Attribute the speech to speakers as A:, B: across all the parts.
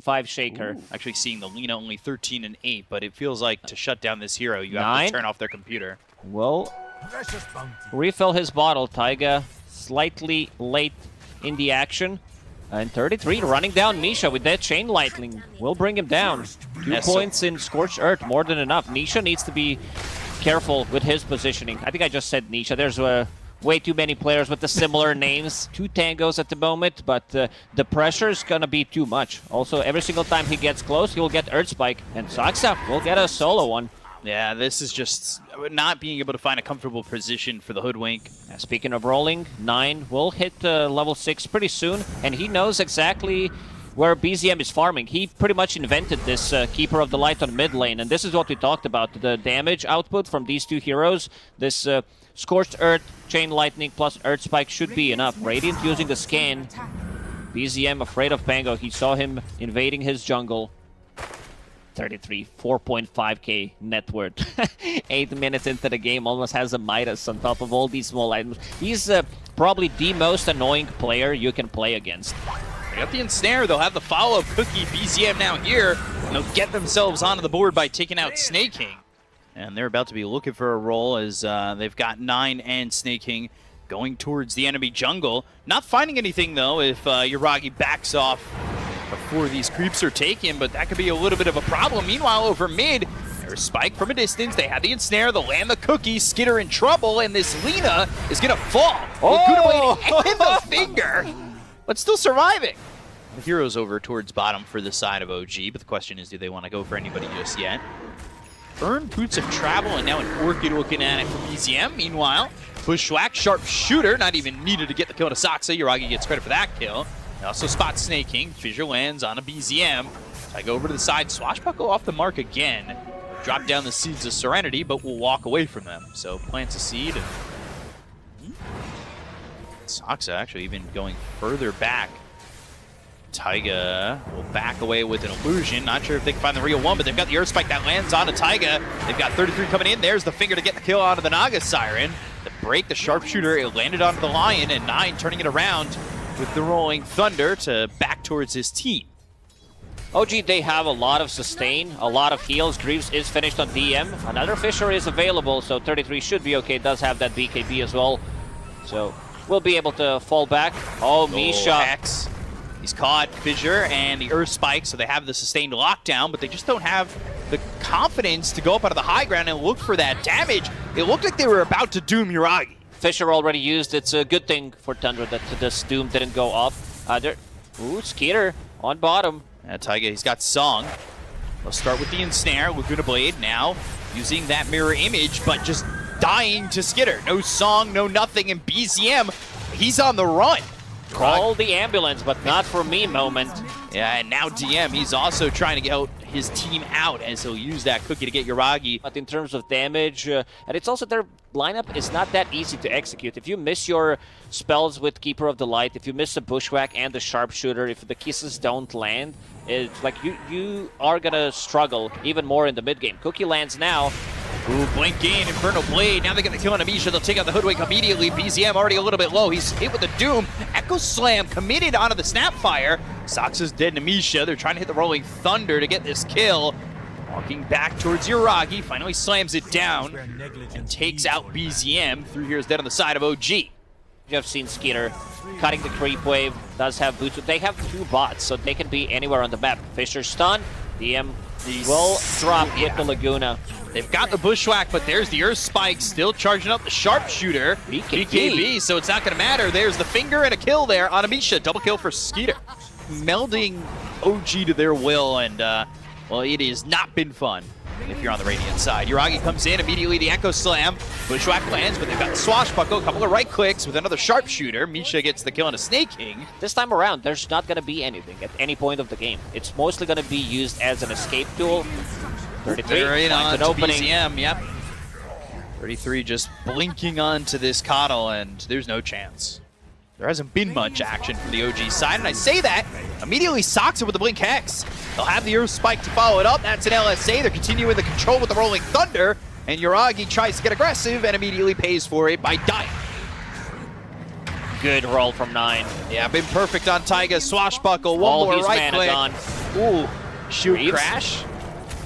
A: 5 Shaker.
B: Actually seeing the Lina only 13 and 8, but it feels like to shut down this hero, you have to turn off their computer.
A: Will refill his bottle. Taiga slightly late in the action. And 33 running down Nisha with that chain lightning will bring him down. 2 points in Scorched Earth, more than enough. Nisha needs to be careful with his positioning. I think I just said Nisha. There's way too many players with the similar names. 2 tangos at the moment, but the pressure is gonna be too much. Also, every single time he gets close, he'll get Earth Spike, and Saksa will get a solo one.
B: Yeah, this is just not being able to find a comfortable position for the Hoodwink.
A: Speaking of rolling, 9 will hit level 6 pretty soon, and he knows exactly where BZM is farming. He pretty much invented this Keeper of the Light on mid lane, and this is what we talked about. The damage output from these 2 heroes, this Scorched Earth, Chain Lightning plus Earth Spike should be enough. Radiant using the scan. BZM afraid of Pango. He saw him invading his jungle. 33, 4.5k net worth. 8 minutes into the game, almost has a Midas on top of all these small items. He's probably the most annoying player you can play against.
B: They got the ensnare, they'll have the follow-up cookie. BZM now here, and they'll get themselves onto the board by taking out Snake King. And they're about to be looking for a roll as they've got 9 and Snake King going towards the enemy jungle. Not finding anything though if Yuragi backs off before these creeps are taken, but that could be a little bit of a problem. Meanwhile, over mid, there's Spike from a distance. They have the ensnare, they'll land the cookie. Skitter in trouble, and this Lina is gonna fall.
A: Oh!
B: In the finger, but still surviving. The hero's over towards bottom for the side of OG, but the question is, do they want to go for anybody just yet? Earn Boots of Travel, and now an Orchid looking at it from BZM. Meanwhile, Bushwhack, Sharpshooter, not even needed to get the kill to Saksa. Yuragi gets credit for that kill. They also spot Snake King. Fissure lands on a BZM. I go over to the side. Swashbuckle off the mark again. Drop down the Seeds of Serenity, but will walk away from them. So plants a seed. And Saksa actually even going further back. Taiga will back away with an illusion. Not sure if they can find the real one, but they've got the Earth Spike that lands onto Taiga. They've got 33 coming in. There's the finger to get the kill onto the Naga Siren. The break, the Sharpshooter, it landed onto the Lion, and 9 turning it around with the Rolling Thunder to back towards his team.
A: OG, they have a lot of sustain, a lot of heals. Greaves is finished on DM. Another Fissure is available, so 33 should be okay. Does have that BKB as well. So we'll be able to fall back. Oh, Misha.
B: Hex. He's caught Fissure and the Earth Spike, so they have the sustained lockdown, but they just don't have the confidence to go up out of the high ground and look for that damage. It looked like they were about to doom Yuragi.
A: Fissure already used. It's a good thing for Tundra that this Doom didn't go off. Ooh, Skeeter on bottom.
B: Taiga, he's got Song. They'll start with the Ensnare. Laguna Blade now using that mirror image, but just dying to Skitter. No Song, no nothing, and BZM, he's on the run.
A: Call the ambulance, but not for me moment.
B: Yeah, and now DM, he's also trying to get his team out as he'll use that cookie to get Yuragi.
A: But in terms of damage, and it's also their lineup is not that easy to execute. If you miss your spells with Keeper of the Light, if you miss the Bushwhack and the Sharpshooter, if the kisses don't land, it's like you are gonna struggle even more in the mid game. Cookie lands now.
B: Ooh, blink in, Infernal Blade. Now they get the kill on Amisha. They'll take out the Hoodwink immediately. BZM already a little bit low. He's hit with the Doom. Echo Slam committed onto the Snapfire. Saksa's dead and Amisha. They're trying to hit the Rolling Thunder to get this kill. Walking back towards Yuragi. Finally slams it down and takes out BZM. 3 here is dead on the side of OG.
A: You have seen Skeeter cutting the creep wave. Does have boots. They have 2 bots, so they can be anywhere on the map. Fissure stun. DM will drop with the Laguna.
B: They've got the Bushwhack, but there's the Earth Spike still charging up the Sharpshooter. BKB, so it's not going to matter. There's the finger and a kill there on Amisha. Double kill for Skeeter. Melding OG to their will, and, well, it has not been fun if you're on the Radiant side. Yuragi comes in, immediately the Echo Slam. Bushwhack lands, but they've got the Swashbuckle, a couple of right clicks with another Sharpshooter. Misha gets the kill on a Snake King.
A: This time around, there's not going to be anything at any point of the game. It's mostly going to be used as an escape tool. 33
B: They're in on
A: an opening.
B: BZM, yep. 33 just blinking onto this Coddle, and there's no chance. There hasn't been much action from the OG side, and I say that, immediately Saksa with the Blink Hex. They'll have the Earth Spike to follow it up. That's an LSA. They're continuing the control with the Rolling Thunder, and Yuragi tries to get aggressive and immediately pays for it by dying.
A: Good roll from 9.
B: Yeah, been perfect on Taiga. Swashbuckle, one
A: All
B: more
A: his
B: right
A: mana
B: click.
A: gone.
B: Ooh, shield
A: Reeves.
B: crash.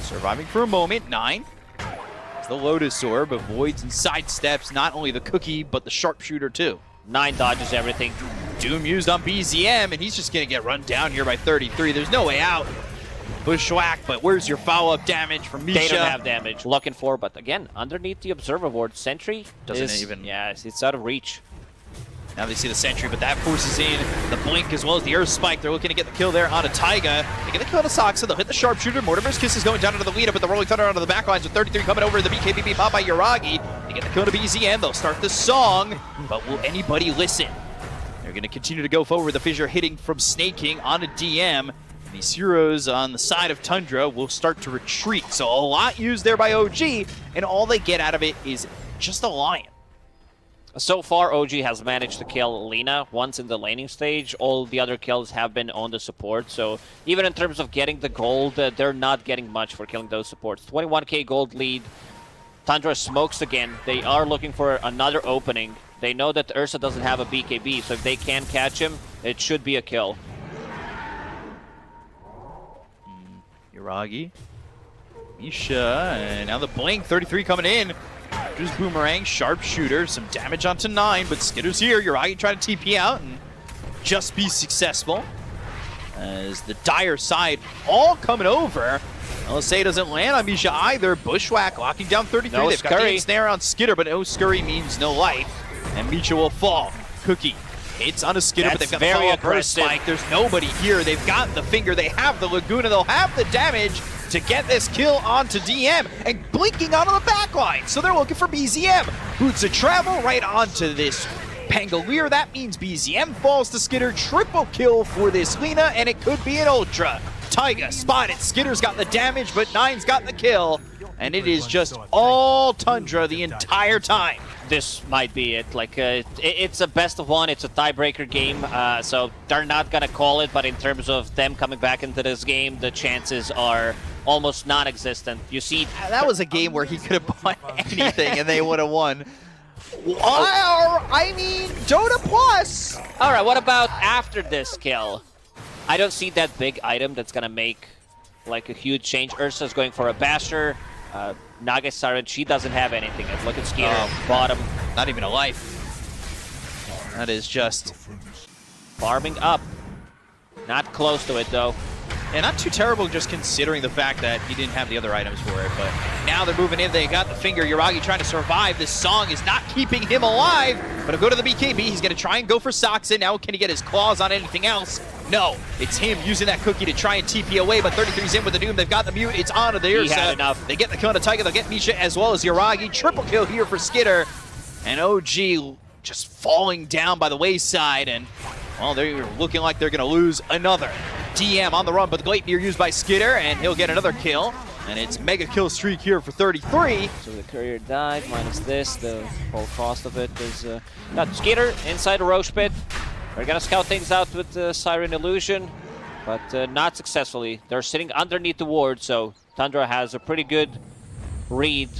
B: Surviving for a moment. 9. The Lotus Orb avoids and sidesteps not only the cookie, but the sharpshooter too.
A: 9 dodges everything.
B: Doom used on BZM, and he's just going to get run down here by 33. There's no way out. Bushwhack, but where's your follow-up damage from Misha?
A: They don't have damage. Looking for, but again, underneath the Observer Ward, Sentry
B: Doesn't even...
A: Yeah, it's out of reach.
B: Now they see the Sentry, but that forces in the Blink as well as the Earth Spike. They're looking to get the kill there on a Taiga. They get the kill on a Soxa. They'll hit the Sharpshooter. Mortimer's Kiss is going down into the lead up with the Rolling Thunder onto the back lines with 33 coming over the BKBB pop by Yuragi. They get the kill to BZM. They'll start the song, but will anybody listen? They're going to continue to go forward. The Fissure hitting from Snake King on a DM. And these heroes on the side of Tundra will start to retreat. So a lot used there by OG, and all they get out of it is just a Lion.
A: So far, OG has managed to kill Lina once in the laning stage. All the other kills have been on the support. So even in terms of getting the gold, they're not getting much for killing those supports. 21k gold lead. Tundra smokes again. They are looking for another opening. They know that Ursa doesn't have a BKB, so if they can catch him, it should be a kill.
B: Yuragi, Misha, and now the Blink, 33 coming in. Just Boomerang, Sharpshooter, some damage onto 9, but Skitter's here. Yuragi trying to TP out and just be successful. As the dire side all coming over. LSA doesn't land on Misha either. Bushwhack locking down 33.
A: No
B: They've got the
A: scurry.
B: snare on Skitter, but no scurry means no life. And Misha will fall. Cookie hits on a Skitter, but
A: That's
B: they've got the
A: very
B: follow-up Earth
A: aggressive.
B: Spike. There's nobody here. They've got the finger. They have the Laguna. They'll have the damage to get this kill onto DM and blinking onto the backline. So they're looking for BZM. Boots of travel right onto this Pangolier. That means BZM falls to Skitter. Triple kill for this Lina, and it could be an Ultra. Taiga spotted. Skitter's got the damage, but 9's got the kill. And it is just all Tundra the entire time.
A: This might be it. Like, it's a best of one. It's a tiebreaker game, so they're not gonna call it. But in terms of them coming back into this game, the chances are almost non-existent. You see,
B: That was a game where he could have bought anything and they would have won. Or, I mean, Dota Plus.
A: all right. What about after this kill? I don't see that big item that's gonna make like a huge change. Ursa's going for a Basher. Naga Siren, she doesn't have anything. Look at Skeeter, bottom.
B: Not even a life. That is just...
A: Farming up. Not close to it, though.
B: And not too terrible just considering the fact that he didn't have the other items for it. But now they're moving in. They got the finger. Yuragi trying to survive. This song is not keeping him alive. But he'll go to the BKB. He's going to try and go for Soxa. Now can he get his claws on anything else? No. It's him using that cookie to try and TP away. But 33's in with the Doom. They've got the mute. It's on to the
A: He had enough.
B: They get the kill on the Taiga. They'll get Misha as well as Yuragi. Triple kill here for Skitter. And OG just falling down by the wayside. And, well, they're looking like they're going to lose another. DM on the run, but the Gleipnir used by Skitter, and he'll get another kill. And it's mega kill streak here for 33.
A: So the courier died, minus this. The whole cost of it is... Got Skeeter inside the Roche pit. They're gonna scout things out with the Siren Illusion, but not successfully. They're sitting underneath the ward, so Tundra has a pretty good read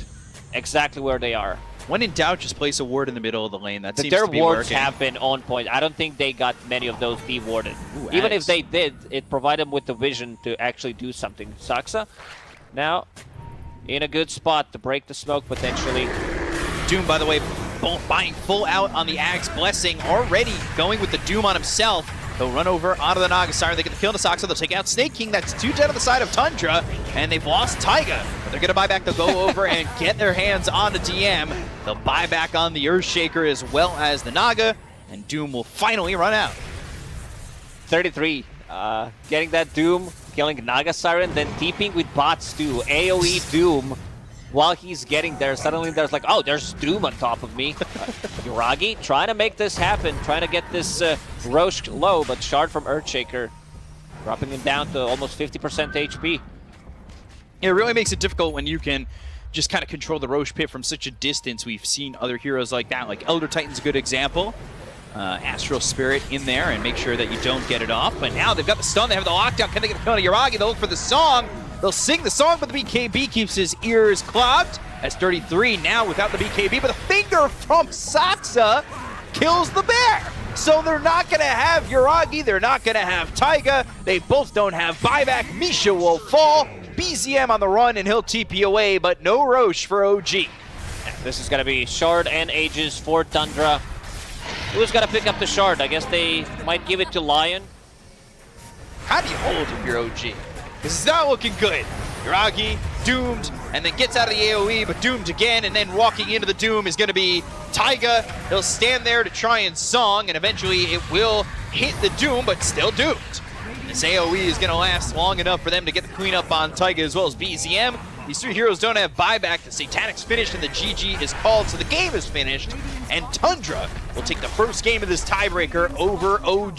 A: exactly where they are.
B: When in doubt, just place a ward in the middle of the lane. That seems
A: Their
B: to be
A: wards
B: working.
A: have been on point. I don't think they got many of those de-warded.
B: Ooh,
A: Even
B: Axe.
A: if they did, it provided them with the vision to actually do something. Soxa now in a good spot to break the smoke potentially.
B: Doom, by the way, buying full out on the Axe Blessing, already going with the Doom on himself. They'll run over onto the Naga Siren. They get the kill to Soxa. They'll take out Snake King. That's 2 dead on the side of Tundra. And they've lost Taiga. But they're going to buy back. They'll go over and get their hands on the DM. They'll buy back on the Earthshaker as well as the Naga. And Doom will finally run out.
A: 33, getting that Doom, killing Naga Siren, then TPing with bots too. AoE Doom. While he's getting there, suddenly there's like, oh, there's Doom on top of me. Yuragi trying to make this happen, trying to get this Roche low, but Shard from Earthshaker dropping him down to almost 50% HP.
B: It really makes it difficult when you can just kind of control the Roche pit from such a distance. We've seen other heroes like that, like Elder Titan's a good example. Astral Spirit in there and make sure that you don't get it off. But now they've got the stun, they have the lockdown. Can they get the kill on Yuragi? They'll look for the song. They'll sing the song, but the BKB keeps his ears clogged. As 33 now without the BKB, but the finger from Soxa kills the bear. So they're not going to have Yuragi, they're not going to have Taiga, they both don't have buyback. Misha will fall, BZM on the run, and he'll TP away, but no Roche for OG.
A: This is going to be Shard and Aegis for Tundra. Who's going to pick up the Shard? I guess they might give it to Lion.
B: How do you hold if you're OG? This is not looking good. Yuragi, doomed, and then gets out of the AoE, but doomed again, and then walking into the doom is going to be Taiga. He'll stand there to try and song, and eventually it will hit the doom, but still doomed. This AoE is going to last long enough for them to get the clean up on Taiga as well as BZM. These three heroes don't have buyback. The Satanic's finished and the GG is called, so the game is finished. And Tundra will take the first game of this tiebreaker over OG.